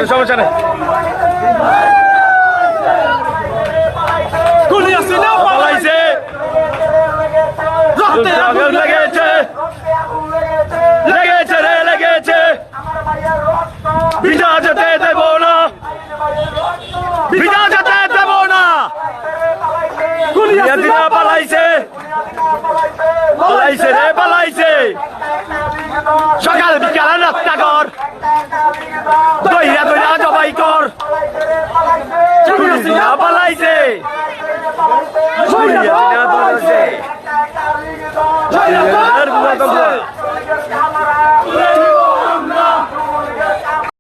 সমস্যা নেই পালাইছে লেগেছে লেগেছে রে লেগেছে বিনা যেতে দেব না বিনা যেতে দেব না পালাইছে পালাইছে রে পালাইছে সকাল বিকাল রাস্তা কর দইরা দইরা জবাই কর পালাইছে পালাইছে